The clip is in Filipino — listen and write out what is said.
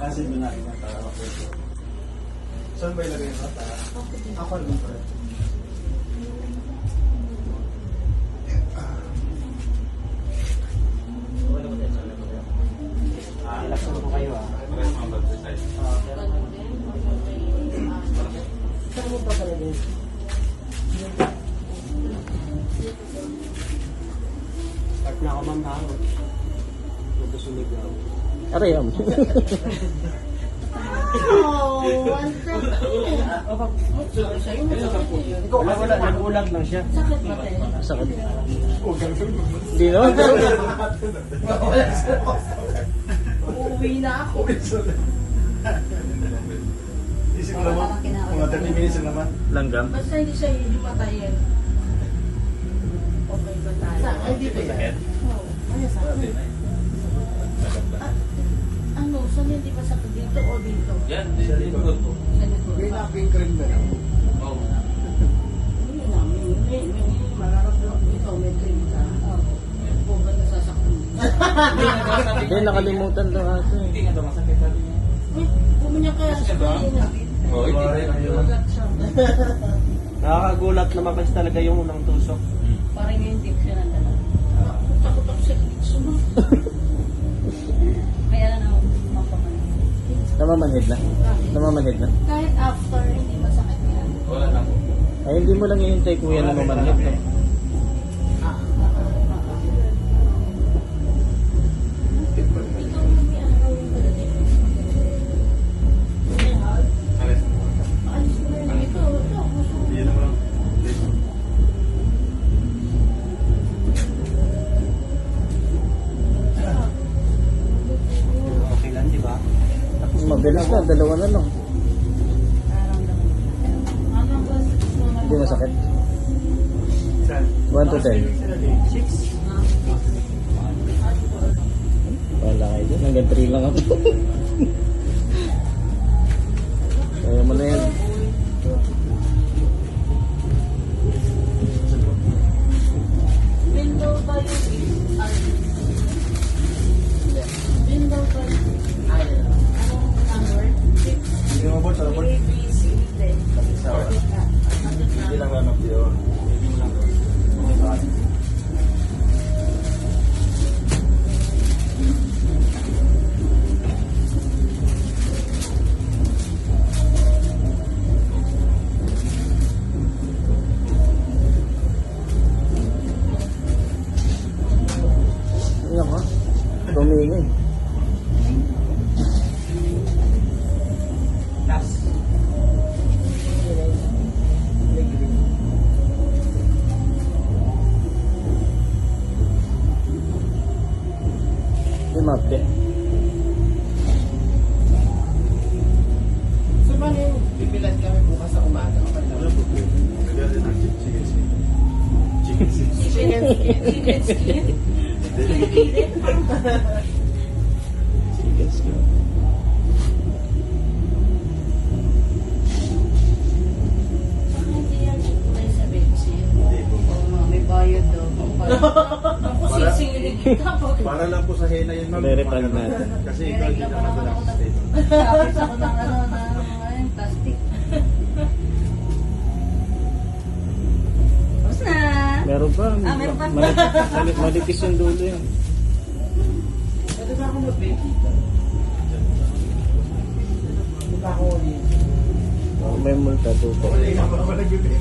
Kasi doon natin ang tara ako. Saan ba ilagay ito? Ako lang pa. Laksan ko kayo ah. Saan mo ba pala din? Start na ako ma'am na ako. Magkasunod na ako. Arayam. Oh, Wala, nagulag lang siya. sakit ba tayo? Sakit. Hindi naman. Uuwi na ako. Isip mo naman, mga 30 minutes na naman. Langgam. Basta hindi siya himatayin. Okay ba tayo? Ay, dito yan. Oo. Ano sa akin? Ano? Saan yun? Di ba sa dito o dito? Yan, sa likod po. Sa likod. May naping cream na lang. Oo. Hindi namin. May mararap lang dito. May cream ka. Oo. Kung ba nasasaktan? Hindi, nakalimutan daw ate. Hindi nga ito masakit sabi niya. Uy, bumanya kaya sa kanina. Oo, ito rin. Ugat siya. Nakakagulat naman kasi talaga yung unang tusok. Parang yung diction na dala. Takot ako sa diction mo. Kaya na ako mapamanit. Namamanhid na. Namamanhid na. Kahit after, hindi masakit yan. Wala na po. Ay, hindi mo lang ihintay kuya na mamanhid. No? Yan naman. Okay lang, di ba? Tapos mabilis na, dalawa na lang. Hindi masakit. 1 to 10. 6. Wala kayo dyan. Hanggang 3 lang ako. Kaya mo na yan. Window ba yung window ba yung anong word? Hindi mo ba sa A, B, C, D. Hindi lang lang yun. Hindi mo lang doon. Okay ba? Iyak ka. Tumingin. Last. Hindi mapi. So, paano yung bibilan kami bukas sa umaga? Okay lang. Wala po. Nagdali ng chicken skin. Chicken skin. Chicken skin. Chicken skin. Saka hindi yan may sa bensin. May bayad daw. Ako sisingilin kita pag Para lang po sa henna yun, ma'am. Re-refund natin. Kasi ikaw hindi naman doon ang state. tapos ako ng plastic. Tapos na. Meron pa. Meron pa. Malipis yung dulo yan. Pwede ba ako mag-baby? Hindi ba ako ulit? May multa 2. Wala yung mga nag-baby.